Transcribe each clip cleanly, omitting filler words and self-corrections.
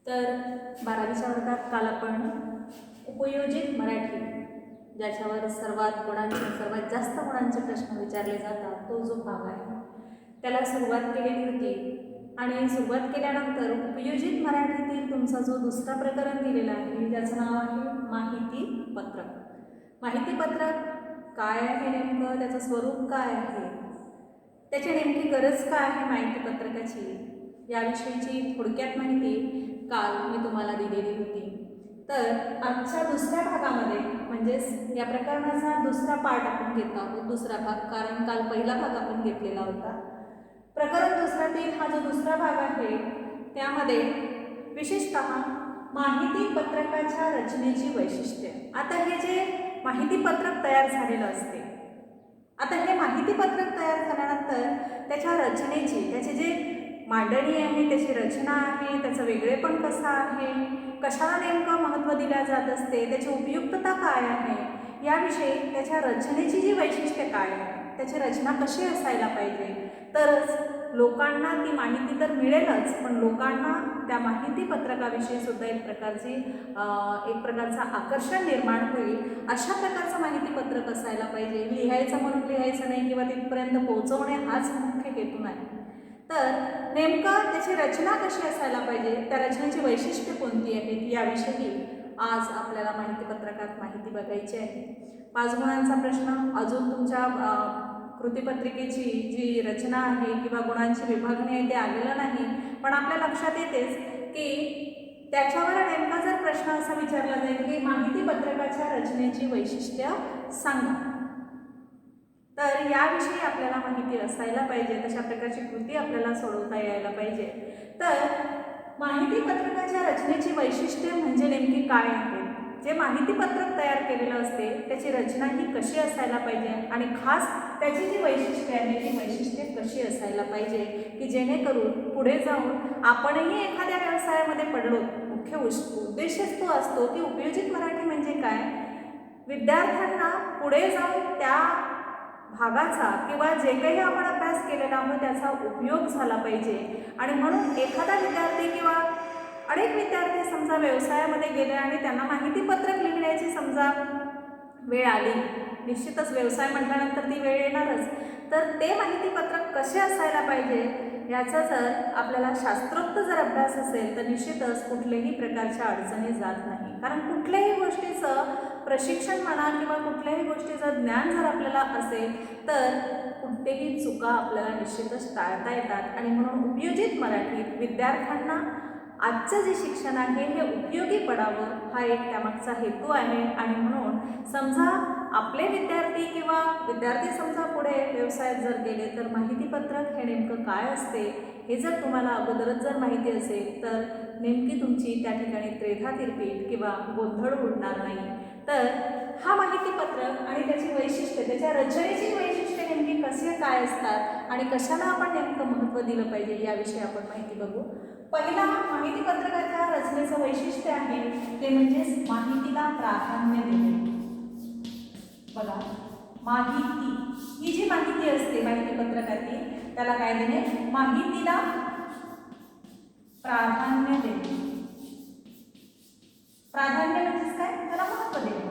तर 12वीच्या वर्गात काल आपण उपयोजित मराठी, ज्याच्यावर सर्वात जास्त गुणांचे प्रश्न विचारले जातात, तो जो भाग आहे त्याला सुरुवात केलेली होती. आणि सुरुवात केल्यानंतर उपयोजित मराठीतील तुमचा जो दुसरा प्रकरण दिलेला आहे, ज्याचं नाव आहे माहिती पत्रक. माहिती पत्रक काय आहे नेमकं, त्याचं स्वरूप काय आहे, त्याची नेमकी गरज काय आहे माहिती पत्रकाची, याविषयीची थोडक्यात माहिती काल मी तुम्हाला दिलेली होती. तर आजच्या दुसऱ्या भागामध्ये, म्हणजेच या प्रकरणाचा दुसरा पार्ट आपण घेत आहोत, दुसरा भाग, कारण काल पहिला भाग आपण घेतलेला होता. प्रकरण दुसऱ्यातील हा जो दुसरा भाग आहे त्यामध्ये विशेषतः माहिती पत्रकाच्या रचनेची वैशिष्ट्ये. आता हे जे माहिती पत्रक तयार झालेलं असते, आता हे माहिती पत्रक तयार झाल्यानंतर त्याच्या रचनेची, त्याची जे मांडणी आहे, त्याची रचना आहे, त्याचं वेगळेपण कसं आहे, कशाला नेमकं महत्त्व दिले जात असते, त्याची उपयुक्तता काय आहे, याविषयी त्याच्या रचनेची जी वैशिष्ट्ये काय आहे, त्याची रचना कशी असायला पाहिजे, तरच लोकांना ती माहिती तर मिळेलच, पण लोकांना त्या माहिती पत्रकाविषयी सुद्धा एक प्रकारचं आकर्षण निर्माण होईल. अशा प्रकारचं माहिती पत्रक असायला पाहिजे. लिहायचं म्हणून लिहायचं नाही किंवा तिथपर्यंत पोहोचवणे हाच मुख्य हेतू नाही. तर नेमकं त्याची रचना कशी असायला पाहिजे, त्या रचनेची वैशिष्ट्ये कोणती आहेत, याविषयी आज आपल्याला माहिती पत्रकात माहिती बघायची आहे. 5 गुणांचा प्रश्न अजून तुमच्या कृतीपत्रिकेची जी रचना आहे किंवा गुणांची विभागणी आहे ते आलेलं नाही, पण आपल्या लक्षात येतेच की त्याच्यावर नेमका जर प्रश्न असा विचारला जाईल की माहिती पत्रकाच्या रचनेची वैशिष्ट्य सांगा, तर याविषयी आपल्याला माहिती असायला पाहिजे. तशा प्रकारची कृती आपल्याला सोडवता यायला पाहिजे. तर माहिती पत्रकाच्या रचनेची वैशिष्ट्ये म्हणजे नेमकी काय आहे, जे माहिती पत्रक तयार केलेलं असते त्याची रचना ही कशी असायला पाहिजे, आणि खास त्याची जी वैशिष्ट्ये आहे ती वैशिष्ट्ये कशी असायला पाहिजे की जेणेकरून पुढे जाऊन आपणही एखाद्या व्यवसायामध्ये पडलो. मुख्य उद्देशच तो असतो की उपयोजित मराठी म्हणजे काय, विद्यार्थ्यांना पुढे जाऊन त्या भागाचा किंवा जे काही आपण अभ्यास केलेला आहोत त्याचा उपयोग झाला पाहिजे. आणि म्हणून एखादा विद्यार्थी किंवा अनेक विद्यार्थी समजा व्यवसायामध्ये गेले आणि त्यांना माहिती पत्रक लिहिण्याची समजा वेळ आली, निश्चितच व्यवसाय म्हटल्यानंतर ती वेळ येणारच, तर ते माहिती पत्रक कसे असायला पाहिजे याचा जर आपल्याला शास्त्रोक्त जर अभ्यास असेल तर निश्चितच कुठल्याही प्रकारच्या अडचणी जात नाही. कारण कुठल्याही गोष्टीचं प्रशिक्षण म्हणा किंवा कुठल्याही गोष्टीचं ज्ञान जर आपल्याला असेल तर कुठेही चुका आपल्याला निश्चितच टाळता येतात. आणि म्हणून उपयोजित मराठीत विद्यार्थ्यांना आजचं जे शिक्षण आहे हे उपयोगी पडावं हा एक त्यामागचा हेतू आहे. आणि म्हणून समजा आपले विद्यार्थी किंवा विद्यार्थी समजा पुढे व्यवसायात जर गेले तर माहिती पत्रक हे नेमकं काय असते हे जर तुम्हाला अगोदरच जर माहिती असेल तर नेमकी तुमची त्या ठिकाणी त्रेधा तिरपीट किंवा गोंधळ उडणार नाही. तर हा माहिती पत्रक आणि त्याची वैशिष्ट्ये, त्याच्या रचनेची वैशिष्ट्ये नेमकी कसे काय असतात आणि कशाला आपण नेमकं महत्त्व दिलं पाहिजे याविषयी आपण माहिती बघू. पहिला माहिती पत्रकाच्या रचनेचं वैशिष्ट्य आहे ते म्हणजेच माहितीला प्राधान्य देणे. बघा, माहिती ही जी माहिती असते माहिती पत्रकातील त्याला काय देणे, माहितीला प्राधान्य देणे. प्राधान्य म्हणजेच काय, त्याला महत्त्व देणे,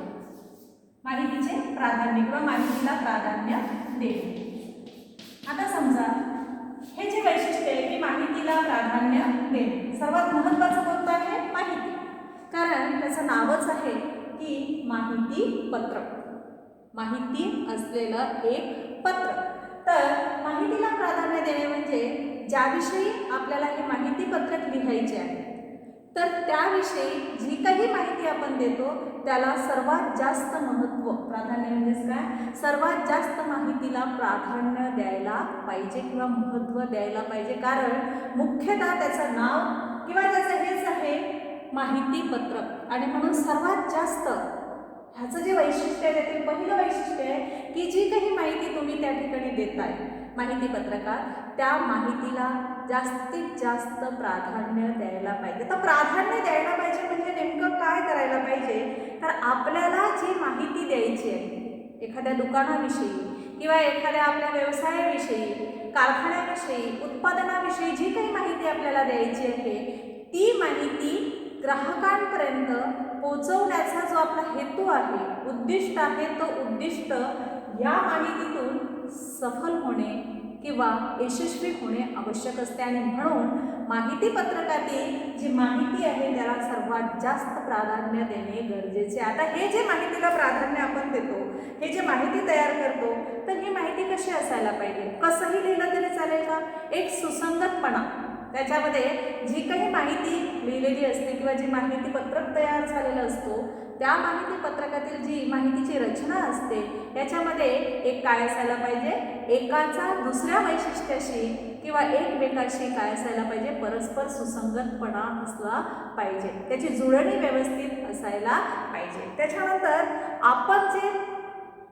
माहितीचे प्राधान्य किंवा माहितीला प्राधान्य देणे. आता समजा हे जे वैशिष्ट्य आहे की माहितीला प्राधान्य देणे, सर्वात महत्त्वाचं कोणतं आहे, माहिती, कारण त्याचं नावच आहे की माहिती पत्रक, माहिती असलेलं एक पत्रक. तर माहितीला प्राधान्य देणे म्हणजे ज्याविषयी आपल्याला हे माहिती पत्रक लिहायचे आहे तर त्याविषयी जी काही माहिती आपण देतो त्याला सर्वात जास्त महत्त्व, प्राधान्य म्हणजेच काय, सर्वात जास्त माहितीला प्राधान्य द्यायला पाहिजे किंवा महत्त्व द्यायला पाहिजे. कारण मुख्यतः त्याचं नाव किंवा त्याचं हेच आहे माहिती पत्रक. आणि म्हणून सर्वात जास्त ह्याचं जे वैशिष्ट्य आहे त्यातील पहिलं वैशिष्ट्य आहे की जी काही माहिती तुम्ही त्या ठिकाणी देताय माहिती पत्रकात त्या माहितीला जास्तीत जास्त प्राधान्य द्यायला पाहिजे. तर प्राधान्य द्यायला पाहिजे म्हणजे नेमकं काय करायला पाहिजे, तर आपल्याला जी माहिती द्यायची आहे एखाद्या दुकानाविषयी किंवा एखाद्या आपल्या व्यवसायाविषयी, कारखान्याविषयी, उत्पादनाविषयी जी काही माहिती आपल्याला द्यायची आहे ती माहिती ग्राहकांपर्यंत पोहोचवण्याचा जो आपला हेतू आहे, उद्दिष्ट आहे, तो उद्दिष्ट या माहितीतून सफल होणे किंवा यशस्वी होणे आवश्यक असते. आणि म्हणून माहिती पत्रकातील जी माहिती आहे त्याला सर्वात जास्त प्राधान्य देणे गरजेचे. आता हे जे माहितीला प्राधान्य आपण देतो, हे जे माहिती तयार करतो, तर ही माहिती कशी असायला पाहिजे? कसंही लिहिलं तरी चालेल का? एक सुसंगतपणा, त्याच्यामध्ये जी काही माहिती लिहिलेली असते किंवा जी माहिती पत्रक तयार झालेलं असतो, त्या माहिती पत्रकातील जी माहितीची रचना असते याच्यामध्ये एक काय असायला पाहिजे, एकाचा दुसऱ्या वैशिष्ट्याशी किंवा एकमेकाशी काय असायला पाहिजे, परस्पर सुसंगतपणा असला पाहिजे, त्याची जुळणी व्यवस्थित असायला पाहिजे. त्याच्यानंतर आपण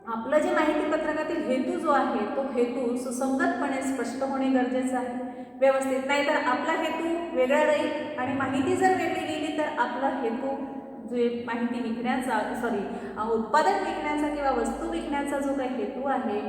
आपलं जे माहिती पत्रकातील हेतू जो आहे तो हेतू सुसंगतपणे स्पष्ट होणे गरजेचं आहे, व्यवस्थित. नाहीतर आपला हेतू वेगळा राहील आणि माहिती जर वेगळी लिहिली तर आपला हेतू जे माहिती विकण्याचा उत्पादन विकण्याचा किंवा वस्तू विकण्याचा जो काही हेतू आहे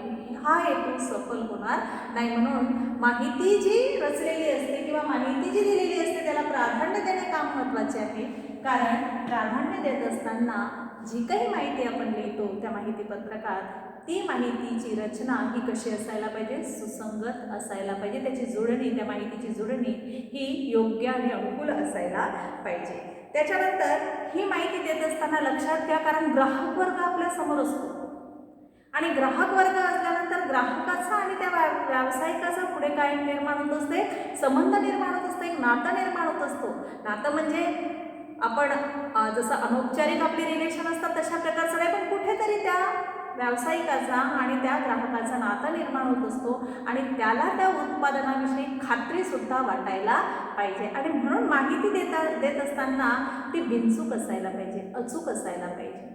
हा हेतू सफल होणार नाही. म्हणून माहिती जी रचलेली असते किंवा माहिती जी दिलेली असते त्याला प्राधान्य देणे काम महत्त्वाचे आहे. कारण प्राधान्य देत असताना जी काही माहिती आपण लिहितो त्या माहिती पत्रकात, ती माहितीची रचना ही कशी असायला पाहिजे, सुसंगत असायला पाहिजे, त्याची जुळणी, त्या माहितीची जुळणी ही योग्य आणि अनुकूल असायला पाहिजे. त्याच्यानंतर ही माहिती देत असताना लक्षात घ्या, कारण ग्राहक वर्ग आपल्या समोर असतो आणि ग्राहक वर्ग असल्यानंतर ग्राहकाचा आणि त्या व्यावसायिकाचा पुढे काय निर्माण होत असते, संबंध निर्माण होत असतो, एक नातं निर्माण होत असतो. नातं म्हणजे आपण जसं अनौपचारिक आपली रिलेशन असतात तशा प्रकारचं नाही, पण कुठेतरी त्या व्यावसायिकाचा आणि त्या ग्राहकाचा नातं निर्माण होत असतो आणि त्याला त्या उत्पादनाविषयी खात्रीसुद्धा वाटायला पाहिजे. आणि म्हणून माहिती देत असताना ती बिनचूक असायला पाहिजे, अचूक असायला पाहिजे.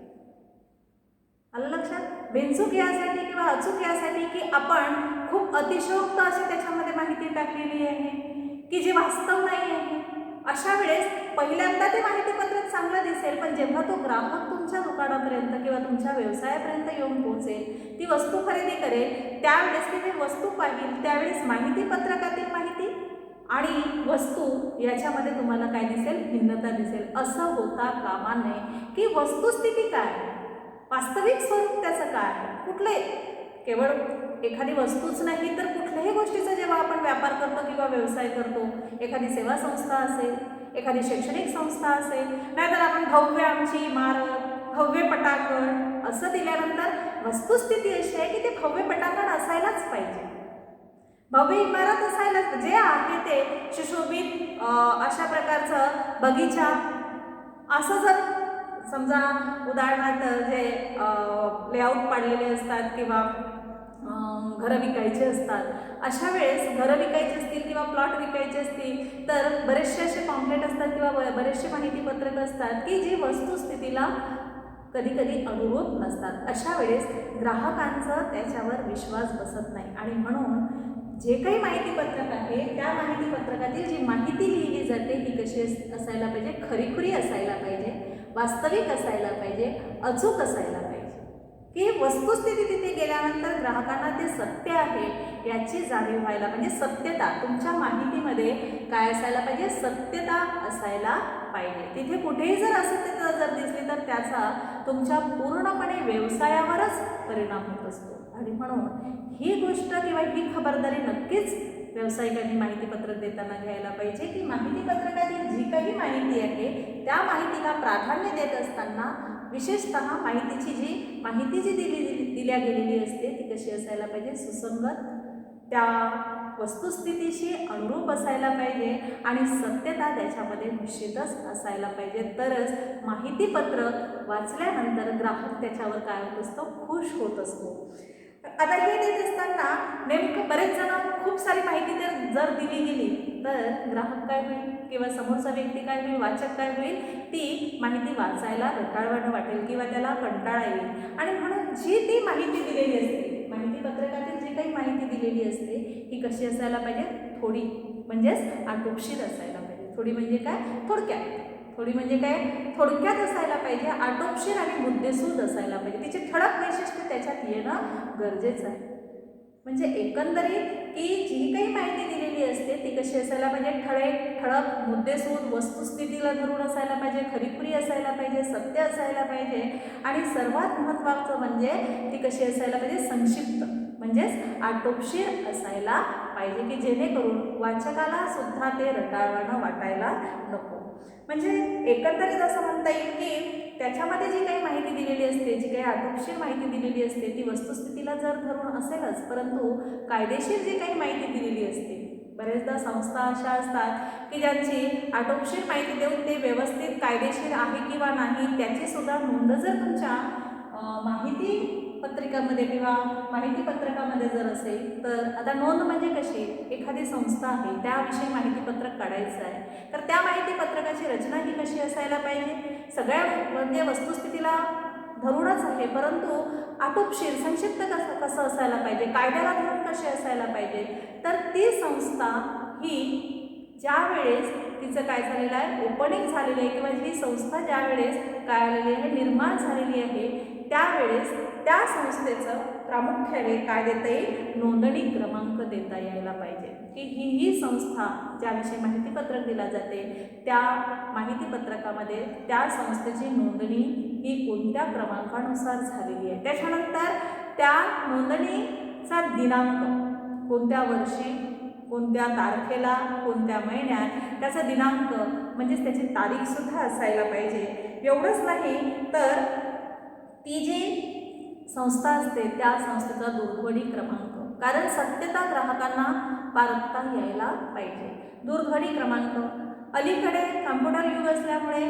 आलं लक्षात? बिनचूक यासाठी किंवा अचूक यासाठी की आपण खूप अतिशयोक्त अशी त्याच्यामध्ये माहिती टाकलेली आहे की जी वास्तव नाही आहे. अशा वेळेस पहिल्यांदा ते माहितीपत्रक चांगलं दिसेल, पण जेव्हा तो ग्राहक तुमच्या दुकानापर्यंत किंवा तुमच्या व्यवसायापर्यंत येऊन पोहोचेल, ती वस्तू खरेदी करेल, त्यावेळेस ती वस्तू पाहिल, त्यावेळेस माहितीपत्रकातील माहिती आणि वस्तू याच्यामध्ये तुम्हाला काय दिसेल, भिन्नता दिसेल. असं होता कामा नये की वस्तुस्थिती काय, वास्तविक स्वरूप त्याचं काय आहे, कुठले केवळ एखादी वस्तूच नाही तर कुठल्याही गोष्टीचा जेव्हा आपण व्यापार करतो किंवा व्यवसाय करतो, एखादी सेवा संस्था असेल, एखादी शैक्षणिक संस्था असेल, नाहीतर आपण भव्य आमची इमारत, भव्य पटांगण असं दिल्यानंतर वस्तुस्थिती अशी आहे की ते भव्य पटांगण असायलाच पाहिजे, भव्य इमारत असायला, जे आहे ते सुशोभित अशा प्रकारचं बगीचा असं जर समजा उदाहरणार्थ जे लेआउट पाडलेले असतात किंवा घरं विकायची असतात, अशा वेळेस घरं विकायची असतील किंवा प्लॉट विकायचे असतील तर बरेचसे असे पॉम्पलेट असतात किंवा बरेचसे माहितीपत्रक असतात की जी वस्तुस्थितीला कधी कधी अनुरूप नसतात. अशा वेळेस ग्राहकांचा त्याच्यावर विश्वास बसत नाही आणि म्हणून जे काही माहितीपत्रक आहे त्या माहितीपत्रकातील जी माहिती लिहिली जाते ही कशी असायला पाहिजे, खरीखुरी असायला पाहिजे, वास्तविक असायला पाहिजे, अचूक असायला पाहिजे की वस्तुस्थिती तिथे गेल्यानंतर ग्राहकांना ते सत्य आहे याची जाणीव व्हायला, म्हणजे सत्यता तुमच्या माहितीमध्ये काय असायला पाहिजे, सत्यता असायला पाहिजे. तिथे कुठेही जर असत्यता जर दिसली तर त्याचा तुमच्या पूर्णपणे व्यवसायावरच परिणाम होत असतो. आणि म्हणून ही गोष्ट किंवा ही खबरदारी नक्कीच व्यावसायिकांनी माहितीपत्रक देताना घ्यायला पाहिजे की माहितीपत्रकातील जी काही माहिती आहे त्या माहितीला प्राधान्य देत असताना विशेषतः माहिती जी दिल्या गेलेली असते ती कशी असायला पाहिजे, सुसंगत, त्या वस्तुस्थितीशी अनुरूप असायला पाहिजे आणि सत्यता त्याच्यामध्ये निश्चितच असायला पाहिजे. तरच माहितीपत्रक वाचल्यानंतर ग्राहक त्याच्यावर काय होत असतो, खुश होत असतो. आता हे देत असताना नेमकं बरेच जण खूप सारी माहिती जर दिली गेली तर ग्राहक काय होईल किंवा समोरचा व्यक्ती काय होईल, वाचक काय होईल, ती माहिती वाचायला रटाळवाणं वाटेल किंवा त्याला कंटाळा येईल. आणि म्हणून जी ती माहिती दिलेली असते, माहितीपत्रकातील जी काही माहिती दिलेली असते ही कशी असायला पाहिजे, थोडी म्हणजेच आटोपशीर असायला पाहिजे. थोडी म्हणजे काय, थोडक्यात, थोडी म्हणजे काय, थोडक्यात असायला पाहिजे, आटोपशीर आणि मुद्देसूद असायला पाहिजे, तिचे ठळक वैशिष्ट्य त्याच्यात येणं गरजेचं आहे. म्हणजे एकंदरीत की जी काही माहिती दिलेली असते ती कशी असायला पाहिजे, ठळक मुद्देसूद वस्तुस्थितीला धरून असायला पाहिजे, खरीखुरी असायला पाहिजे, सत्य असायला पाहिजे आणि सर्वात महत्त्वाचं म्हणजे ती कशी असायला पाहिजे, संक्षिप्त म्हणजेच आटोपशीर असायला पाहिजे की जेणेकरून वाचकाला सुद्धा ते रटाळवाणं वाटायला नको. म्हणजे एकंदरीत असं म्हणता येईल की त्याच्यामध्ये जी काही माहिती दिलेली असते, जी काही आटोपशीर माहिती दिलेली असते ती वस्तुस्थितीला जर धरून असेलच, परंतु कायदेशीर जी काही माहिती दिलेली असते, बरेचदा संस्था अशा असतात की ज्यांची आटोपशीर माहिती देऊन ते व्यवस्थित कायदेशीर आहे किंवा नाही त्याची सुद्धा नोंद जर तुमच्या माहिती पत्रिकामध्ये किंवा माहिती पत्रकामध्ये जर असेल तर, आता नोंद म्हणजे कशी, एखादी संस्था आहे त्याविषयी माहितीपत्रक काढायचं आहे तर त्या माहितीपत्रकाची रचना ही कशी असायला पाहिजे, सगळ्या म्हणजे वस्तुस्थितीला धरूनच आहे परंतु आटोपशीर संक्षिप्त कसं असायला पाहिजे, कायद्याला धरून कशी असायला पाहिजे. तर ती संस्था ही ज्या वेळेस तिचं काय झालेलं आहे, ओपनिंग झालेलं आहे किंवा ही संस्था ज्या वेळेस काय आलेली आहे, निर्माण झालेली आहे, त्यावेळेस त्या संस्थेचं प्रामुख्याने काय देता येईल, नोंदणी क्रमांक देता यायला पाहिजे की ही संस्था ज्याविषयी माहितीपत्रक दिला जाते त्या माहितीपत्रकामध्ये त्या संस्थेची नोंदणी ही कोणत्या क्रमांकानुसार झालेली आहे. त्याच्यानंतर त्या नोंदणीचा दिनांक कोणत्या वर्षी, कोणत्या तारखेला, कोणत्या महिन्यात, त्याचा दिनांक म्हणजेच त्याची तारीखसुद्धा असायला पाहिजे. एवढंच नाही तर ती जी संस्था असते त्या संस्थेचा दूरध्वनी क्रमांक, कारण सत्यता ग्राहकांना पारखता यायला पाहिजे. दूरध्वनी क्रमांक, अलीकडे कम्प्युटर युग असल्यामुळे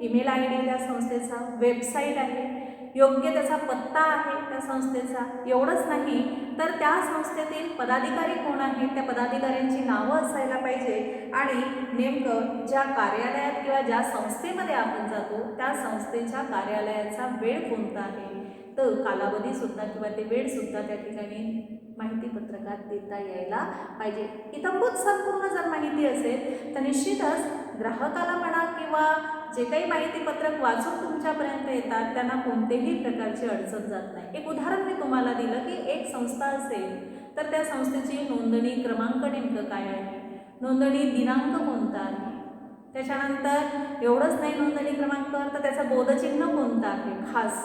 ईमेल ID त्या संस्थेचा, वेबसाईट आहे, योग्य त्याचा पत्ता आहे त्या संस्थेचा. एवढंच नाही तर त्या संस्थेतील पदाधिकारी कोण आहेत त्या पदाधिकाऱ्यांची नावं असायला पाहिजे आणि नेमकं ज्या कार्यालयात किंवा ज्या संस्थेमध्ये आपण जातो त्या संस्थेच्या कार्यालयाचा वेळ कोणता आहे तर कालावधीसुद्धा किंवा ते वेळसुद्धा त्या ठिकाणी माहितीपत्रकात देता यायला पाहिजे. इतंभूत संपूर्ण जर माहिती असेल तर निश्चितच ग्राहकाला म्हणा किंवा जे काही माहितीपत्रक वाचून तुमच्यापर्यंत येतात त्यांना कोणतेही प्रकारची अडचण जात नाही. एक उदाहरण मी तुम्हाला दिलं की एक संस्था असेल तर त्या संस्थेची नोंदणी क्रमांक नेमकं काय आहे, नोंदणी दिनांक कोणता आहे, त्याच्यानंतर एवढंच नाही नोंदणी क्रमांक तर त्याचं बोधचिन्ह कोणतं आहे, खास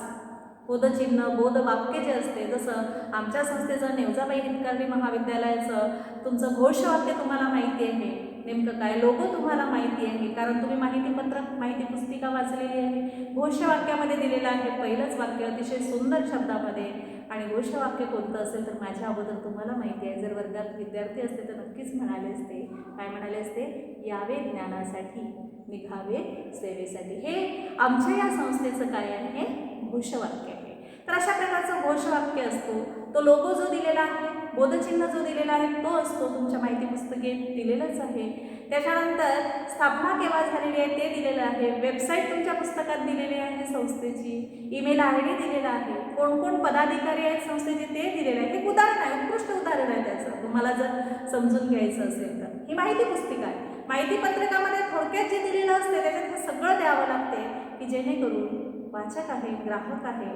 बोधचिन्ह बोधवाक्य जे असते, जसं आमच्या संस्थेचं नेवजाबाई हितकारणी महाविद्यालयाचं तुमचं घोषवाक्य तुम्हाला माहिती आहे, नेमकं काय लोगो तुम्हाला माहिती आहे कारण तुम्ही माहितीपत्रक माहिती पुस्तिका वाचलेली आहे. घोषवाक्यामध्ये दिलेलं आहे पहिलंच वाक्य अतिशय सुंदर शब्दामध्ये आणि घोषवाक्य कोणतं असेल तर माझ्या अगोदर तुम्हाला माहिती आहे. जर वर्गात विद्यार्थी असते तर नक्कीच म्हणाले असते, काय म्हणाले असते, यावे ज्ञानासाठी निघावे सेवेसाठी. हे आमच्या या संस्थेचं काय आहे, घोषवाक्य आहे. तर अशा प्रकारचं घोषवाक्य असतो, तो लोगो जो दिलेला आहे, बोधचिन्ह जो दिलेला आहे तो असतो, तुमच्या माहिती पुस्तकेत दिलेलंच आहे. त्याच्यानंतर स्थापना केव्हा झालेली आहे ते दिलेलं आहे, वेबसाईट तुमच्या पुस्तकात दिलेली आहे संस्थेची, ईमेल ID दिलेला आहे, कोण कोण पदाधिकारी आहेत संस्थेचे ते दिलेलं आहे. हे उदाहरण आहे, उत्कृष्ट उदाहरण आहे त्याचं, तुम्हाला जर समजून घ्यायचं असेल तर. ही माहिती पुस्तिका आहे. माहिती पत्रकामध्ये थोडक्यात जे दिलेलं असते त्याच्यात हे सगळं द्यावं लागते की जेणेकरून वाचक आहे, ग्राहक आहे,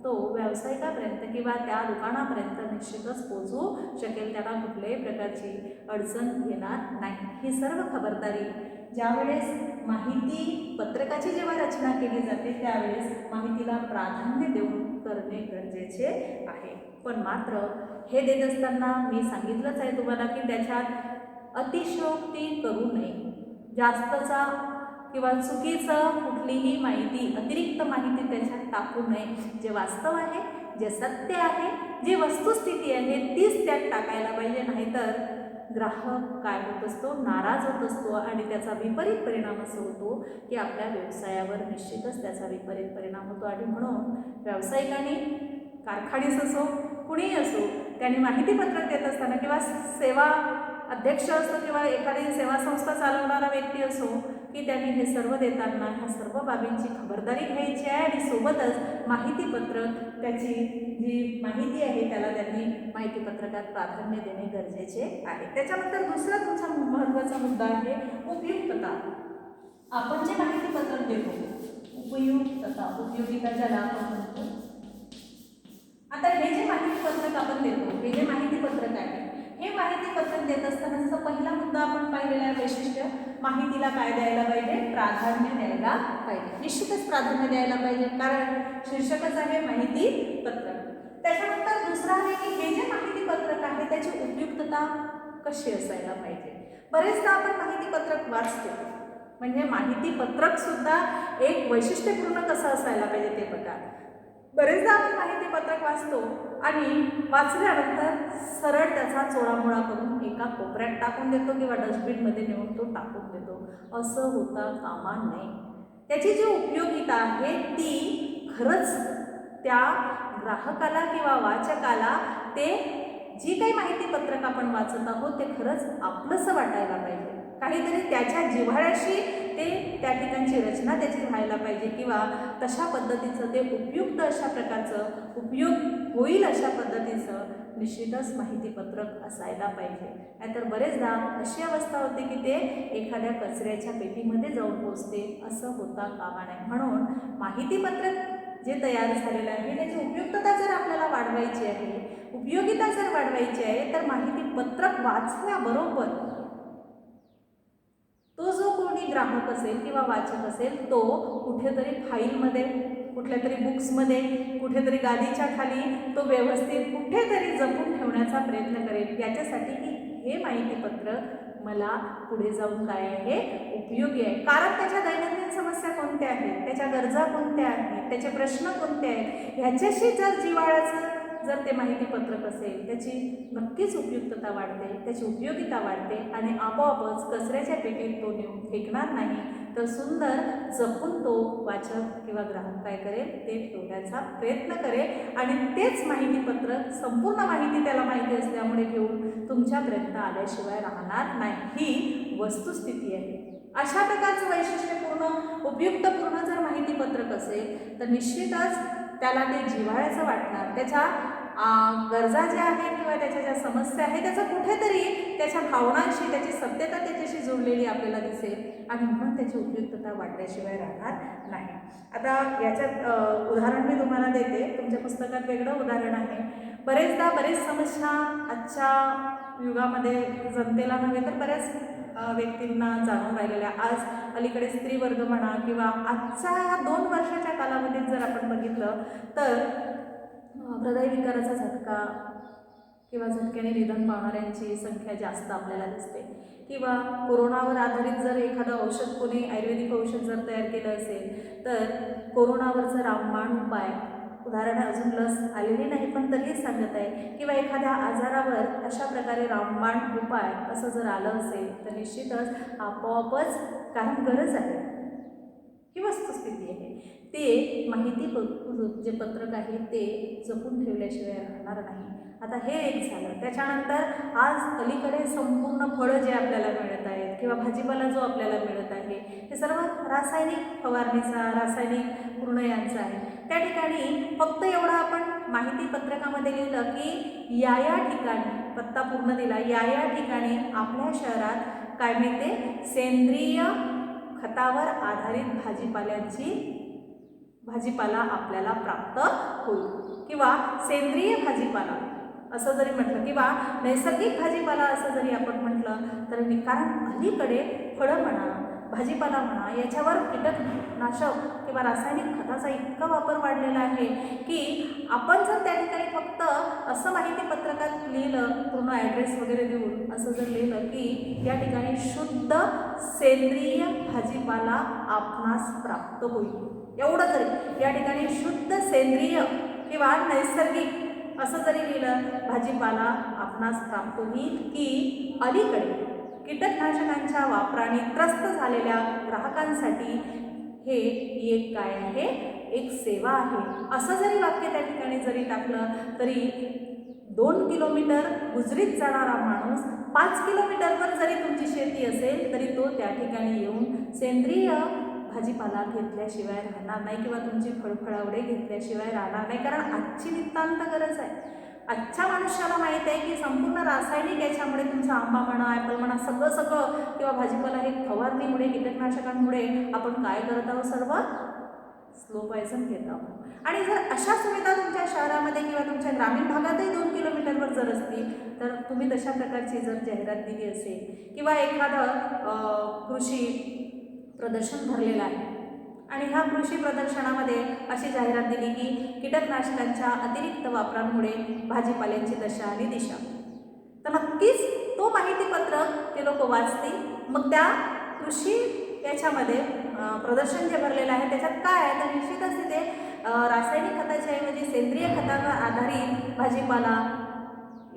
तो व्यावसायिकापर्यंत किंवा त्या दुकानापर्यंत निश्चितच पोहोचू शकेल, त्याला कुठल्याही प्रकारची अडचण येणार नाही. ही सर्व खबरदारी ज्यावेळेस माहिती पत्रकाची जेव्हा रचना केली जाते त्यावेळेस माहितीला प्राधान्य देऊन करणे गरजेचे आहे. पण मात्र हे देत असताना मी सांगितलंच आहे तुम्हाला की त्याच्यात अतिशयोक्ती करू नये, जास्तचा किंवा चुकीचं कुठलीही माहिती, अतिरिक्त माहिती त्याच्यात टाकू नये. जे वास्तव आहे, जे सत्य आहे, जी वस्तुस्थिती आहे तीच त्यात टाकायला पाहिजे. नाहीतर ग्राहक काय होत असतो, नाराज होत असतो आणि त्याचा विपरीत परिणाम असं होतो की आपल्या व्यवसायावर निश्चितच त्याचा विपरीत परिणाम होतो. आणि म्हणून व्यावसायिकांनी, कारखानीच असो कुणीही असो, त्यांनी माहितीपत्रक देत असताना किंवा सेवा अध्यक्ष असो किंवा एखादी सेवा संस्था चालवणारा व्यक्ती असो की त्यांनी हे सर्व देताना ह्या सर्व बाबींची खबरदारी घ्यायची आहे आणि सोबतच माहितीपत्रक त्याची जी माहिती आहे त्याला त्यांनी माहितीपत्रकात प्राधान्य देणे गरजेचे आहे. त्याच्यानंतर दुसरा तुमचा महत्त्वाचा मुद्दा आहे उपयुक्तता. आपण जे माहितीपत्रक देतो, उपयुक्तता, उपयोगिता ज्याला आपण म्हणतो. आता हे जे माहितीपत्रक आपण देतो, हे जे माहितीपत्रक आहे हे माहितीपत्रक देत असताना जसं पहिला मुद्दा आपण पाहिलेला आहे वैशिष्ट्य, माहितीला काय द्यायला पाहिजे, प्राधान्य द्यायला पाहिजे. निश्चितच प्राधान्य द्यायला पाहिजे, कारण शीर्षकच आहे माहितीपत्रक. त्याच्यानंतर दुसरा आहे की हे जे माहितीपत्रक आहे त्याची उपयुक्तता कशी असायला पाहिजे. बरेचदा आपण माहितीपत्रक वाचतो, म्हणजे माहितीपत्रक सुद्धा एक वैशिष्ट्यपूर्ण कसं असायला पाहिजे ते बघा. बरेचदा आपण माहितीपत्रक वाचतो आणि वाचल्यानंतर सरळ त्याचा चोळामोळा करून एका कोपऱ्यात टाकून देतो किंवा डस्टबिनमध्ये नेऊन तो टाकून देतो. असं होता कामा नये. त्याची जी उपयोगिता आहे ती खरंच त्या ग्राहकाला किंवा वाचकाला ते जी काही माहितीपत्रक आपण वाचत आहोत ते खरंच आपलंसं वाटायला पाहिजे. काहीतरी त्याच्या जिव्हाळ्याशी ते त्या ठिकाणची रचना त्याची व्हायला पाहिजे किंवा तशा पद्धतीचं ते उपयुक्त अशा प्रकारचं उपयोग होईल अशा पद्धतीचं निश्चितच माहितीपत्रक असायला पाहिजे. नाहीतर बरेचदा अशी अवस्था होते की ते एखाद्या कचऱ्याच्या पेटीमध्ये जाऊन पोचते. असं होता कामा नये. म्हणून माहितीपत्रक जे तयार झालेलं आहे त्याची उपयुक्तता जर आपल्याला वाढवायची आहे, उपयोगिता जर वाढवायची आहे, तर माहितीपत्रक वाचल्याबरोबर तो जो कोणी ग्राहक असेल किंवा वाचक असेल तो कुठेतरी फाईलमध्ये, कुठल्या तरी बुक्समध्ये, कुठेतरी गादीच्या खाली तो व्यवस्थित कुठेतरी जपून ठेवण्याचा प्रयत्न करेल, याच्यासाठी की हे माहितीपत्रक मला पुढे जाऊन काय आहे उपयोगी आहे. कारण त्याच्या दैनंदिन समस्या कोणत्या आहेत, त्याच्या गरजा कोणत्या आहेत, त्याचे प्रश्न कोणते आहेत, ह्याच्याशी जर जिव्हाळ्याचं जर ते माहितीपत्रक असेल त्याची नक्कीच उपयुक्तता वाढते, त्याची उपयोगिता वाढते आणि आपोआपच कचऱ्याच्या पेटीत तो नेऊन फेकणार नाही, तर सुंदर जपून तो वाचक किंवा ग्राहक काय करेल ते ठेवण्याचा प्रयत्न करेल आणि तेच माहितीपत्रक संपूर्ण माहिती त्याला माहिती असल्यामुळे घेऊन तुमच्यापर्यंत आल्याशिवाय राहणार नाही. ही वस्तुस्थिती आहे. अशा प्रकारचं वैशिष्ट्यपूर्ण उपयुक्तपूर्ण जर माहितीपत्रक असेल तर निश्चितच त्याला ते जिव्हाळ्याचं वाटणार, त्याच्या गरजा ज्या आहेत किंवा त्याच्या ज्या समस्या आहेत त्याचं कुठेतरी त्याच्या भावनांशी त्याची सत्यता त्याच्याशी जोडलेली आपल्याला दिसेल आणि म्हणून त्याची उपयुक्तता वाढल्याशिवाय राहणार नाही. आता याच्यात उदाहरण मी तुम्हाला देते. तुमच्या पुस्तकात वेगळं उदाहरण आहे. बरेचदा बरेच समस्या आजच्या युगामध्ये जनतेला नव्हे तर बऱ्याच व्यक्तींना जाणून राहिलेल्या. आज अलीकडे स्त्री वर्ग म्हणा किंवा आजच्या 2 वर्षाच्या कालावधीत जर आपण बघितलं तर हृदयविकाराचा झटका किंवा झटक्याने निधन पावणाऱ्यांची संख्या जास्त आपल्याला दिसते किंवा कोरोनावर आधारित जर एखादं औषध कोणी आयुर्वेदिक औषध जर तयार केलं असेल तर कोरोनावरचं रामबाण उपाय, उदाहरण अजून लस आलेली नाही पण तरीही सांगत आहे, किंवा एखाद्या आजारावर अशा प्रकारे रामबाण उपाय असं जर आलं असेल तर निश्चितच आपोआपच कारण गरज आहे ही वस्तुस्थिती आहे. ते माहिती जे पत्रक आहे ते जपून ठेवल्याशिवाय राहणार नाही. आता हे एक झालं. त्याच्यानंतर आज अलीकडे संपूर्ण फळं जे आपल्याला मिळत आहेत किंवा भाजीपाला जो आपल्याला मिळत आहे ते सर्व रासायनिक फवारणीचा, रासायनिक पूर्ण यांचा आहे. त्या ठिकाणी फक्त एवढं आपण माहितीपत्रकामध्ये लिहिलं की या ठिकाणी पत्ता पूर्ण दिला, या ठिकाणी आपल्या शहरात काय मिळते, सेंद्रिय खतावर आधारित भाजीपाला आपल्याला प्राप्त होईल किंवा सेंद्रिय भाजीपाला असं जरी म्हटलं किंवा नैसर्गिक भाजीपाला असं जरी आपण म्हटलं तरी, कारण अलीकडे फळं म्हणा, भाजीपाला म्हणा याच्यावर कीटकनाशक किंवा रासायनिक खताचा इतका वापर वाढलेला आहे की आपण जर त्या ठिकाणी फक्त असं माहितीपत्रकात लिहिलं, पूर्ण ॲड्रेस वगैरे देऊन असं जर लिहिलं की या ठिकाणी शुद्ध सेंद्रिय भाजीपाला आपणास प्राप्त होईल, एवढं जरी या ठिकाणी शुद्ध सेंद्रिय किंवा नैसर्गिक असं जरी लिहिलं भाजीपाला आपणास प्राप्त होईल की अलीकडे कीटकनाशकांच्या वापराने त्रस्त झालेल्या ग्राहकांसाठी हे एक काय आहे, एक सेवा आहे. असं जरी वाक्य त्या ठिकाणी जरी टाकलं तरी 2 किलोमीटर गुजरीत जाणारा माणूस 5 किलोमीटरवर जरी तुमची शेती असेल तरी तो त्या ठिकाणी येऊन सेंद्रिय भाजीपाला घेतल्याशिवाय राहणार नाही किंवा तुमची फळफळावडे घेतल्याशिवाय राहणार नाही. कारण आजची नितांत गरज आहे. आजच्या मनुष्याला माहीत आहे की संपूर्ण रासायनिक याच्यामुळे तुमचा आंबा म्हणा, ॲपल म्हणा, सगळं किंवा भाजीपाला हे फवारणीमुळे, कीटकनाशकांमुळे आपण काय करत आहोत, सर्व स्लो पॉयझन घेत आहोत. आणि जर अशा सुविधा तुमच्या शहरामध्ये किंवा तुमच्या ग्रामीण भागातही 2 किलोमीटरवर जर असतील तर तुम्ही तशा प्रकारची जर जाहिरात दिली असेल किंवा एखादं कृषी प्रदर्शन भरलेलं आहे आणि ह्या कृषी प्रदर्शनामध्ये अशी जाहिरात दिली की कीटकनाशकांच्या अतिरिक्त वापरामुळे भाजीपाल्यांची दशा आणि दिशा, तर नक्कीच तो माहितीपत्रक ते लोक वाचतील. मग त्या कृषी याच्यामध्ये प्रदर्शन जे भरलेलं आहे त्याच्यात काय आहे तर निश्चितच तिथे रासायनिक खताच्या ऐवजी सेंद्रिय खतावर आधारित भाजीपाला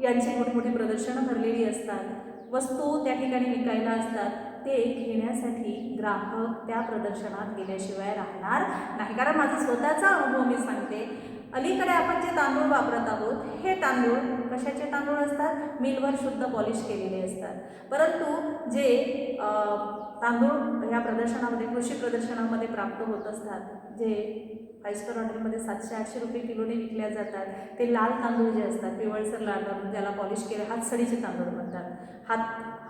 यांची मोठमोठी प्रदर्शनं भरलेली असतात. वस्तू त्या ठिकाणी विकायला असतात. ते घेण्यासाठी ग्राहक त्या प्रदर्शनात गेल्याशिवाय राहणार नाही. कारण माझा स्वतःचा अनुभव मी सांगते. अलीकडे आपण जे तांदूळ वापरत आहोत हे तांदूळ कशाचे तांदूळ असतात, मिलवर शुद्ध पॉलिश केलेले असतात. परंतु जे तांदूळ ह्या प्रदर्शनामध्ये कृषी प्रदर्शनामध्ये प्राप्त होत असतात, जे 5 स्टार हॉटेलमध्ये 700-800 रुपये किलोने विकल्या जातात, ते लाल तांदूळ जे असतात, पिवळसर लाल तांदूळ, ज्याला पॉलिश केले हातसडीचे तांदूळ म्हणतात.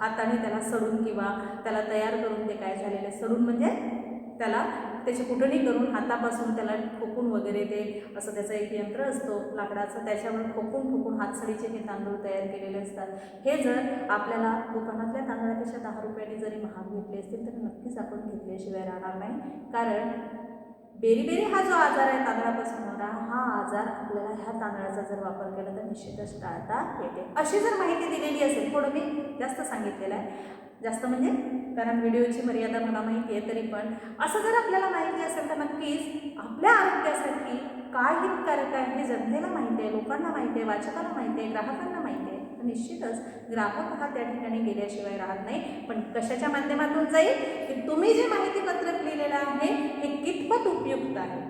हाताने त्याला सडून किंवा त्याला तयार करून ते काय झालेले सडून म्हणजे त्याला त्याची कुटणी करून हातापासून त्याला ठोकून वगैरे ते असं त्याचं एक यंत्र असतो लाकडाचं, त्याच्यावर ठोकून हातसडीचे हे तांदूळ तयार केलेले असतात. हे जर आपल्याला दुकानातल्या तांदळापेक्षा 10 रुपयांनी जरी महाग भेटले असतील तर नक्कीच आपण घेतल्याशिवाय राहणार नाही. कारण बेरी हा जो आजार आहे तांदळापासून होणारा, हा आजार आपल्याला ह्या तांदळाचा जर वापर केला तर निश्चितच टाळता येते. अशी जर माहिती दिलेली असेल, थोडं मी जास्त सांगितलेलं आहे, जास्त म्हणजे कारण व्हिडिओची मर्यादा मला माहिती आहे, तरी पण असं जर आपल्याला माहिती असेल तर नक्कीच आपल्या आरोग्यासाठी काय हितकारक आहे हे जनतेला माहिती आहे, लोकांना माहिती आहे, वाचकांना माहिती आहे, ग्राहकांना माहिती आहे. तर निश्चितच ग्राहक हा त्या ठिकाणी गेल्याशिवाय राहत नाही. पण कशाच्या माध्यमातून जाईल की तुम्ही जे माहितीपत्रक लिहिलेलं आहे हे कितपत उपयुक्त आहे,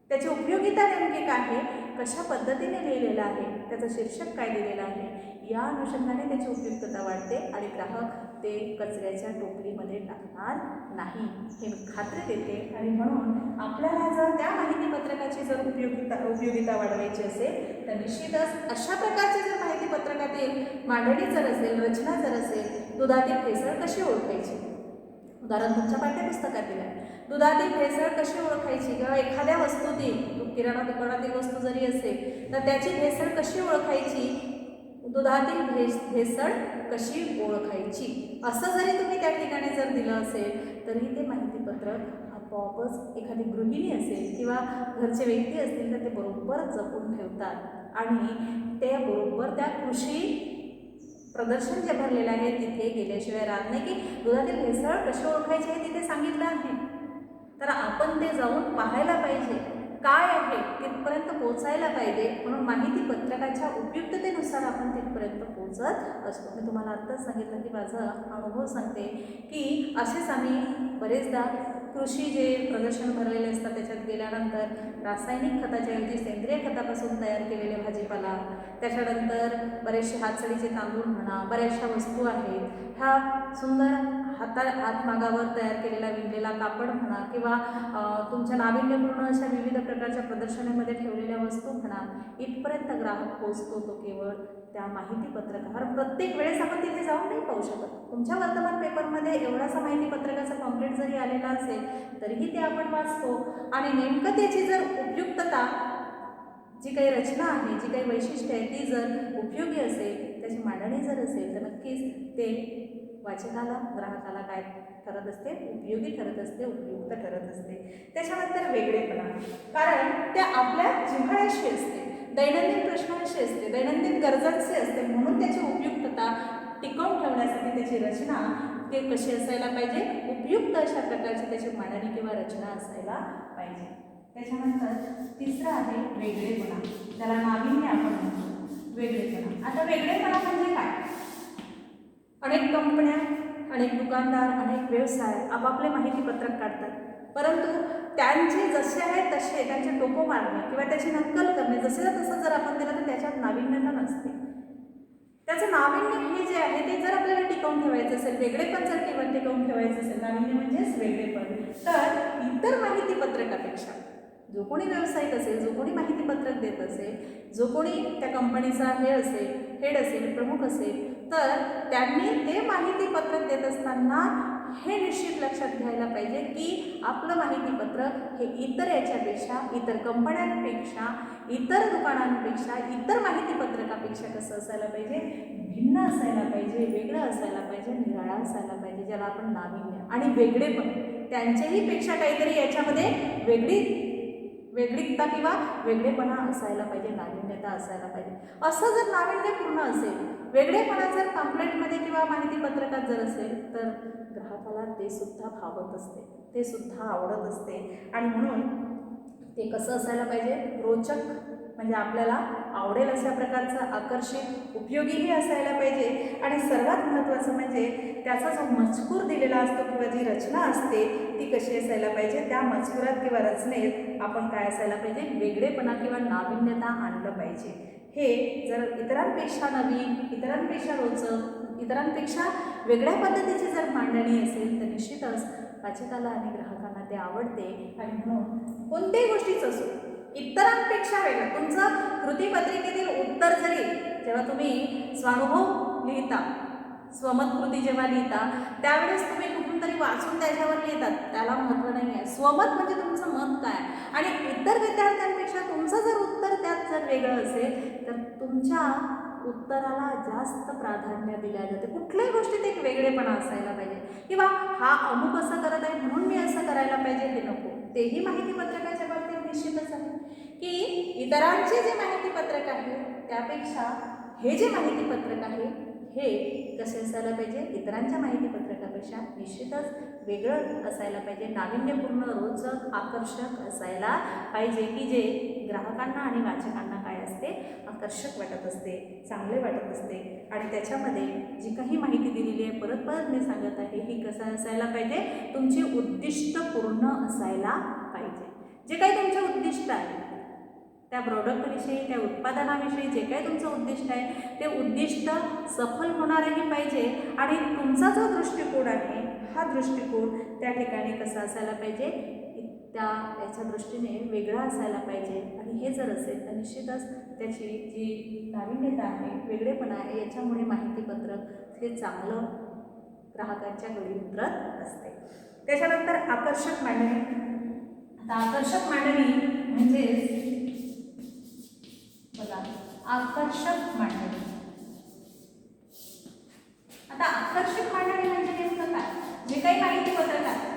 त्याची उपयोगिता नेमकी काय आहे, कशा पद्धतीने लिहिलेलं आहे, त्याचं शीर्षक काय दिलेलं आहे, या अनुषंगाने त्याची उपयुक्तता वाढते आणि ग्राहक ते कचऱ्याच्या टोपलीमध्ये टाकणार नाही हे मी खात्री देते. आणि म्हणून आपल्याला जर त्या माहितीपत्रकाची जर उपयोगिता वाढवायची असेल तर निश्चितच अशा प्रकारचे जर माहितीपत्रकातील मांडणी जर असेल, रचना जर असेल, दुधातील भेसळ कशी ओळखायची, उदाहरण तुमच्या पाठ्यपुस्तकातील आहे, दुधातील भेसळ कशी ओळखायची किंवा एखाद्या वस्तूतील किराणा दुकानातील वस्तू जरी असेल तर त्याची भेसळ कशी ओळखायची, दुधातील भेसळ कशी ओळखायची, असं जरी तुम्ही त्या ठिकाणी जर दिलं असेल तरी ते माहितीपत्रक आपोआपच एखादी गृहिणी असेल किंवा घरचे व्यक्ती असतील तर ते बरोबर जपून ठेवतात आणि ते बरोबर त्या कृषी प्रदर्शन जे भरलेलं आहे तिथे गेल्याशिवाय राहत नाही. की दुधातील भेसळ कशी ओळखायची हे तिथे सांगितलं आहे, तर आपण ते जाऊन पाहायला पाहिजे, काय आहे तिथपर्यंत पोहोचायला पाहिजे. म्हणून माहितीपत्रकाच्या उपयुक्ततेनुसार आपण तिथपर्यंत पोहोचत असतो. मी तुम्हाला आत्ताच सांगितलं की माझा अनुभव सांगते की असेच आम्ही बरेचदा कृषी जे प्रदर्शन भरलेले असतात त्याच्यात गेल्यानंतर रासायनिक खताच्या ऐवजी सेंद्रिय खतापासून तयार केलेले भाजीपाला, त्याच्यानंतर बरेचसे हातसडीचे तांदूळ म्हणा, बऱ्याचशा वस्तू आहेत, ह्या सुंदर हातमागावर तयार केलेला विणलेला कापड म्हणा किंवा तुमच्या नाविन्यपूर्ण अशा विविध प्रकारच्या प्रदर्शनामध्ये ठेवलेल्या वस्तू म्हणा, इथपर्यंत ग्राहक पोहोचतो तो केवळ त्या माहितीपत्रकावर. प्रत्येक वेळेस आपण तिथे जाऊन नाही पाहू शकत. तुमच्या वर्तमान पेपरमध्ये एवढासा माहितीपत्रकाचा पॉम्पलेट जरी आलेला असेल तरीही ते आपण वाचतो आणि नेमकं त्याची जर उपयुक्तता, जी काही रचना आहे, जी काही वैशिष्ट्य आहे ती जर उपयोगी असेल, त्याची मांडणी जर असेल तर नक्कीच ते वाचकाला, ग्राहकाला काय ठरत असते, उपयोगी ठरत असते, उपयुक्त ठरत असते. त्याच्यानंतर वेगळेपणा, कारण त्या आपल्या जिव्हाळ्याशी असते, दैनंदिन प्रश्नांशी असते, दैनंदिन गरजांशी असते. म्हणून त्याची उपयुक्तता टिकवून ठेवण्यासाठी त्याची रचना ते कशी असायला पाहिजे, उपयुक्त अशा प्रकारची त्याची मांडणी किंवा रचना असायला पाहिजे. त्याच्यानंतर तिसरं आहे वेगळेपणा, त्याला नाविन्य आपण म्हणतो वेगळेपणा. आता वेगळेपणा म्हणजे काय, अनेक कंपन्या, अनेक दुकानदार, अनेक व्यवसाय आपापले माहितीपत्रक काढतात, परंतु त्यांचे जसे आहे तसे त्यांचे टोपो मारणे किंवा त्याची नक्कल करणे, जसे तसं जर आपण दिलं तर त्याच्यात नाविन्यता नसते. त्याचं नाविन्य हे जे आहे ते जर आपल्याला टिकवून ठेवायचं असेल, वेगळेपण जर केवळ टिकवून ठेवायचं असेल, नाविन्य म्हणजेच वेगळेपण, तर इतर माहितीपत्रकापेक्षा जो कोणी व्यावसायिक असेल, जो कोणी माहितीपत्रक देत असेल, जो कोणी त्या कंपनीचा हेड असेल, प्रमुख असेल, तर त्यांनी ते माहितीपत्रक देत असताना हे निश्चित लक्षात घ्यायला पाहिजे की आपलं माहितीपत्रक हे इतर याच्यापेक्षा, इतर कंपन्यांपेक्षा, इतर दुकानांपेक्षा, इतर माहितीपत्रकापेक्षा कसं असायला पाहिजे, भिन्न असायला पाहिजे, वेगळं असायला पाहिजे, निराळा असायला पाहिजे, ज्याला आपण नाविन्य आणि वेगळेपण, त्यांच्याही पेक्षा काहीतरी याच्यामध्ये वेगळीकता किंवा वेगळेपणा असायला पाहिजे, नाविन्यता असायला पाहिजे. असं जर नाविन्यपूर्ण असेल, वेगळेपणा जर पॅम्पलेटमध्ये किंवा माहितीपत्रकात जर असेल तर ग्राहकाला ते सुद्धा भावत असते, ते सुद्धा आवडत असते. आणि म्हणून ते कसं असायला पाहिजे, रोचक, म्हणजे आपल्याला आवडेल अशा प्रकारचं, आकर्षक, उपयोगीही असायला पाहिजे. आणि सर्वात महत्त्वाचं म्हणजे त्याचा जो मजकूर दिलेला असतो किंवा जी रचना असते ती कशी असायला पाहिजे, त्या मजकुरात किंवा रचनेत आपण काय असायला पाहिजे, वेगळेपणा किंवा नाविन्यता आणलं पाहिजे. हे जर इतरांपेक्षा नवीन, इतरांपेक्षा रोचक, इतरांपेक्षा वेगळ्या पद्धतीची जर मांडणी असेल तर निश्चितच वाचकाला आणि ग्राहकांना ते आवडते. आणि म्हणून कोणत्याही गोष्टीचं असो, इतरांपेक्षा वेगळं, तुमचं कृतीपत्रिकेतील उत्तर जरी, जेव्हा तुम्ही स्वानुभव लिहिता, स्वमत कृती जेव्हा लिहिता त्यावेळेस तुम्ही कुठून तरी वाचून त्याच्यावर लिहितात, त्याला महत्त्व नाही आहे. स्वमत म्हणजे तुमचं मत काय, आणि इतर विद्यार्थ्यांपेक्षा तुमचं जर उत्तर त्यात जर वेगळं असेल तर तुमच्या उत्तराला जास्त प्राधान्य दिले जाते. कुठल्याही गोष्टीत एक वेगळेपणा असायला पाहिजे, किंवा हा अमुक असं करत आहे म्हणून मी असं करायला पाहिजे हे नको. तेही माहितीपत्रकाच्या बाबतीत निश्चितच आहे की इतरांचे जे माहितीपत्रक आहे त्यापेक्षा हे जे माहितीपत्रक आहे हे कसे असायला पाहिजे, इतरांच्या माहितीपत्रकापेक्षा निश्चितच वेगळं असायला पाहिजे, नाविन्यपूर्ण, रोचक, आकर्षक असायला पाहिजे, की जे ग्राहकांना आणि वाचकांना काय असते, आकर्षक वाटत असते, चांगले वाटत असते. आणि त्याच्यामध्ये जी काही माहिती दिलेली आहे, परत परत मी सांगत आहे, ही कसं असायला पाहिजे, तुमची उद्दिष्ट पूर्ण असायला पाहिजे. जे काही तुमचं उद्दिष्ट आहे त्या प्रोडक्टविषयी, त्या उत्पादनाविषयी जे काही तुमचं उद्दिष्ट आहे ते उद्दिष्ट सफल होणारही पाहिजे. आणि तुमचा जो दृष्टिकोन आहे हा दृष्टिकोन त्या ठिकाणी कसा असायला पाहिजे, याच्या दृष्टीने वेगळा असायला पाहिजे. आणि हे जर असेल तर निश्चितच त्याची जी नाविन्यता आहे, वेगळेपणा आहे, याच्यामुळे माहितीपत्रक हे चांगलं ग्राहकांच्या गळी उतरत असते. त्याच्यानंतर आकर्षक मांडणी. आता आकर्षक मांडणी म्हणजे बघा, आकर्षक मांडणी. आता आकर्षक मांडणी म्हणजे नेमकं काय, जे काही माहितीपत्रक आहे,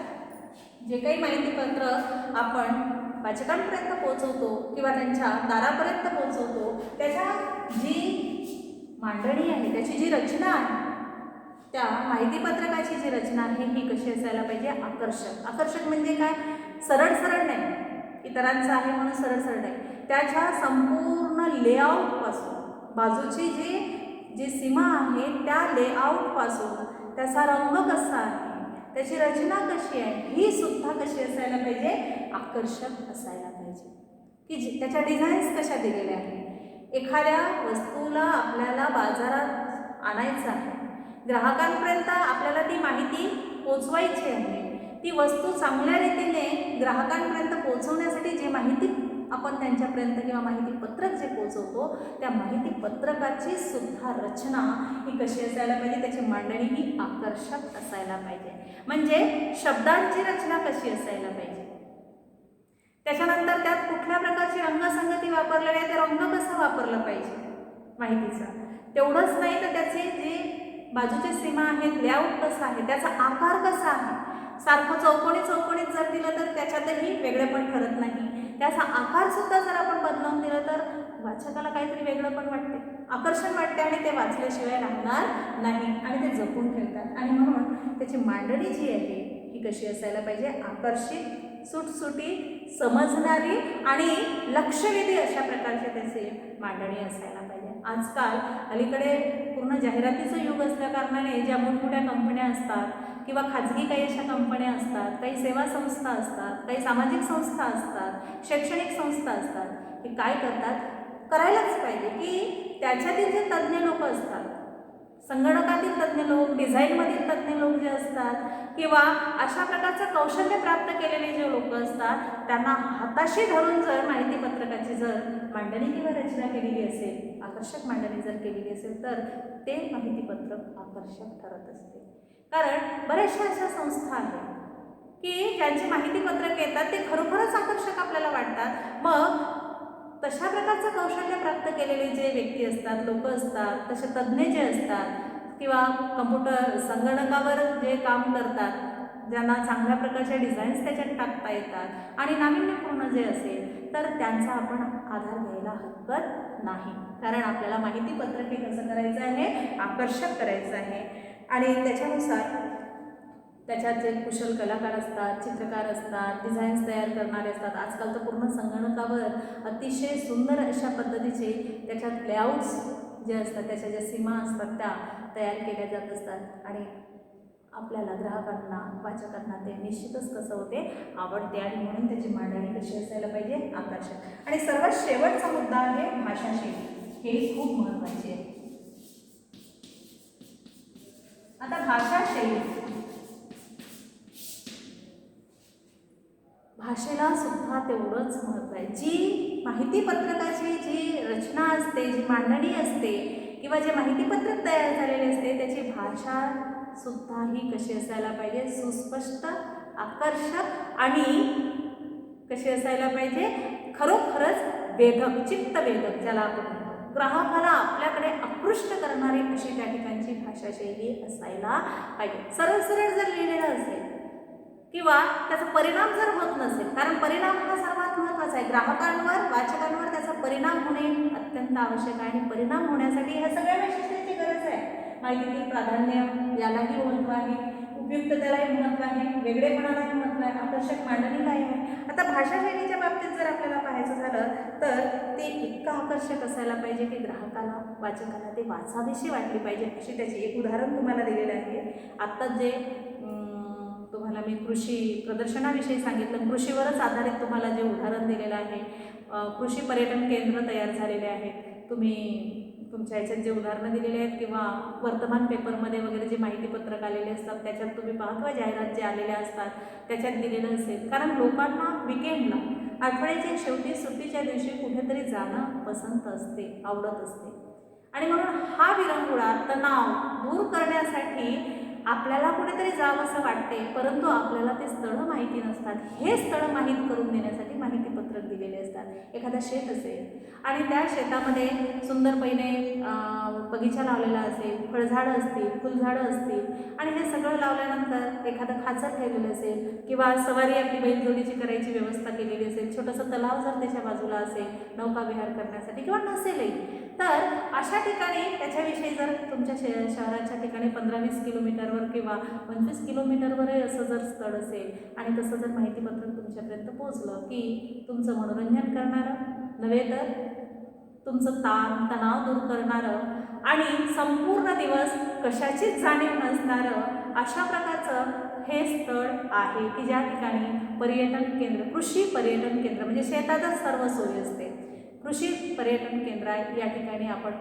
जे काही माहितीपत्रक आपण वाचकांपर्यंत पोहोचवतो किंवा त्यांच्या दारापर्यंत पोहोचवतो, त्याच्या जी मांडणी आहे, त्याची जी रचना आहे, त्या माहितीपत्रकाची जी रचना आहे ही कशी असायला पाहिजे, आकर्षक. आकर्षक म्हणजे काय, सरळ सरळ नाही, इतरांचं आहे म्हणून सरळ सरळ नाही, त्याच्या संपूर्ण लेआउटपासून, बाजूची जी सीमा आहे त्या लेआउटपासून त्याचा रंग कसा आहे, त्याची रचना कशी आहे, ही सुद्धा कशी असायला पाहिजे, आकर्षक असायला पाहिजे. की त्याच्या डिझाईन्स कशा दिलेल्या आहेत. एखाद्या वस्तूला आपल्याला बाजारात आणायचं आहे, ग्राहकांपर्यंत आपल्याला ती माहिती पोचवायची आहे, ती वस्तू चांगल्या रीतीने ग्राहकांपर्यंत पोचवण्यासाठी जी माहिती आपण त्यांच्यापर्यंत किंवा माहितीपत्रक जे पोचवतो त्या माहितीपत्रकाची सुद्धा रचना ही कशी असायला पाहिजे, त्याची मांडणी ही आकर्षक असायला पाहिजे. म्हणजे शब्दांची रचना कशी असायला पाहिजे, त्याच्यानंतर त्यात कुठल्या प्रकारची रंगसंगती वापरलेली आहे, ते रंग कसं वापरलं पाहिजे माहितीचा. तेवढंच नाही तर त्याचे जे बाजूचे सीमा आहेत, लेआउट कसं आहे, त्याचा आकार कसा आहे. सारखं चौकोणीत जर दिलं तर त्याच्यातही वेगळेपण ठरत नाही. त्याचा आकार सुद्धा जर आपण बदलून दिलं तर वाचकाला काहीतरी वेगळं पण वाटते, आकर्षण वाटते, आणि ते वाचल्याशिवाय राहणार नाही आणि ते जपून ठेवतात. आणि म्हणून त्याची मांडणी जी आहे ही कशी असायला पाहिजे, आकर्षित, सुटसुटीत, समजणारी आणि लक्षवेधी अशा प्रकारचे त्याचे मांडणी असायला पाहिजे. आजकाल अलीकडे पूर्ण जाहिरातीचं युग असल्या कारणाने ज्या मोठमोठ्या कंपन्या असतात किंवा खाजगी काही अशा कंपन्या असतात, काही सेवा संस्था असतात, काही सामाजिक संस्था असतात, शैक्षणिक संस्था असतात, हे काय करतात, करायलाच पाहिजे की त्याच्यातील जे तज्ज्ञ लोक असतात, संगणकातील तज्ज्ञ लोक, डिझाईनमधील तज्ज्ञ लोक जे असतात किंवा अशा प्रकारचं कौशल्य प्राप्त केलेले जे लोक असतात त्यांना हाताशी धरून जर माहितीपत्रकाची जर मांडणी किंवा रचना केलेली असेल, आकर्षक मांडणी जर केलेली असेल तर ते माहितीपत्रक आकर्षक ठरत असते. कारण बऱ्याचशा अशा संस्था आहेत की ज्यांची माहितीपत्रक येतात ते खरोखरच आकर्षक आपल्याला वाटतात. मग तशा प्रकारचं कौशल्य प्राप्त केलेले जे व्यक्ती असतात, लोक असतात, तसे तज्ज्ञ जे असतात किंवा कम्प्युटर संगणकावर जे काम करतात, ज्यांना चांगल्या प्रकारच्या डिझाईन्स त्याच्यात टाकता येतात आणि नाविन्यपूर्ण जे असेल तर त्यांचा आपण आधार घ्यायला हरकत नाही. कारण आपल्याला माहितीपत्रक हे कसं करायचं आहे, आकर्षक करायचं आहे आणि त्याच्यानुसार त्याच्यात जे कुशल कलाकार असतात, चित्रकार असतात, डिझाईन्स तयार करणारे असतात. आजकाल तर पूर्ण संगणकावर अतिशय सुंदर अशा पद्धतीचे त्याच्यात लेआउट्स जे असतात, त्याच्या ज्या सीमा असतात त्या तयार केल्या जात असतात आणि आपल्याला ग्राहकांना, वाचकांना ते निश्चितच कसं होते, आवडते आणि म्हणून त्याची मांडणी कशी असायला पाहिजे, आकर्षक. आणि सर्वात शेवटचा मुद्दा आहे भाषाशैली. हे खूप महत्त्वाचे आहे. आता भाषाशैली, भाषेला सुद्धा तेवढंच महत्त्व आहे. जी माहितीपत्रकाची जी रचना असते, जी मांडणी असते किंवा जे माहितीपत्रक तयार झालेले असते त्याची भाषा सुद्धा ही कशी असायला पाहिजे, सुस्पष्ट, आकर्षक आणि कशी असायला पाहिजे, खरोखरच वेधक, चित्तवेधक ज्याला आपण म्हणतो, ग्राहकाला आपल्याकडे आकृष्ट करणारी अशी त्या ठिकाणची भाषाशैली असायला पाहिजे. सरळ सरळ जर लिहिलेलं असेल किंवा त्याचा परिणाम जर होत नसेल, कारण परिणाम हा सर्वात महत्त्वाचा आहे. ग्राहकांवर, वाचकांवर त्याचा परिणाम होणे अत्यंत आवश्यक आहे आणि परिणाम होण्यासाठी ह्या सगळ्या वैशिष्ट्यांची गरज आहे. माहितीतील प्राधान्य यालाही महत्त्व आहे, उपयुक्ततेलाही महत्त्व आहे, वेगळेपणालाही महत्त्व आहे, आकर्षक मांडणीलाही आहे. आता भाषाशैलीच्या बाबतीत जर आपल्याला पाहायचं झालं तर ते इतकं आकर्षक असायला पाहिजे की ग्राहकाला, वाचकाला ते वाचावीशी वाटली पाहिजे. अशी त्याची एक उदाहरण तुम्हाला दिलेलं आहे. आत्ताच जे तुम्हाला मी कृषी प्रदर्शनाविषयी सांगितलं, कृषीवरच आधारित तुम्हाला जे उदाहरण दिलेलं आहे, कृषी पर्यटन केंद्र तयार झालेले आहेत. तुम्ही तुमच्या ह्याच्यात जे उदाहरणं दिलेले आहेत किंवा वर्तमान पेपरमध्ये वगैरे जे माहितीपत्रक आलेले असतात त्याच्यात तुम्ही पहा किंवा जाहिरात जे आलेल्या असतात त्याच्यात दिलेलं असेल. कारण लोकांना विकेंडला, आठवड्याच्या शेवटी सुट्टीच्या दिवशी कुठेतरी जाणं पसंत असते, आवडत असते आणि म्हणून हा विरंगुळा, तणाव दूर करण्यासाठी आपल्याला कुठेतरी जावं असं वाटते, परंतु आपल्याला ते स्थळं माहिती नसतात. हे स्थळं माहीत करून देण्यासाठी माहितीपत्रक दिलेले असतात. एखादा शेत असेल आणि त्या शेतामध्ये सुंदरपणे बगीचा लावलेला असेल, फळझाडं असतील, फुलझाडं असतील आणि हे सगळं लावल्यानंतर एखादं खाचर ठेवलेलं असेल किंवा सवारी आपली बैलजोडीची करायची व्यवस्था केलेली असेल, छोटंसं तलाव जर त्याच्या बाजूला असेल नौकाविहार करण्यासाठी किंवा नसेलही, तर अशा ठिकाणी त्याच्याविषयी जर तुमच्या शहराच्या ठिकाणी 15-20 किलोमीटरवर किंवा 25 किलोमीटरवरही असं जर स्थळ असेल आणि तसं जर माहितीपत्रक तुमच्यापर्यंत पोचलं की तुमचं मनोरंजन करणारं नव्हे तर तुमचं तणाव दूर करणारं आणि संपूर्ण दिवस कशाचीच जाणीव नसणारं अशा प्रकारचं हे स्थळ आहे की ज्या ठिकाणी पर्यटन केंद्र, कृषी पर्यटन केंद्र म्हणजे शेतातच सर्व सोयी असते, कृषी पर्यटन केंद्र आहे. या ठिकाणी आपण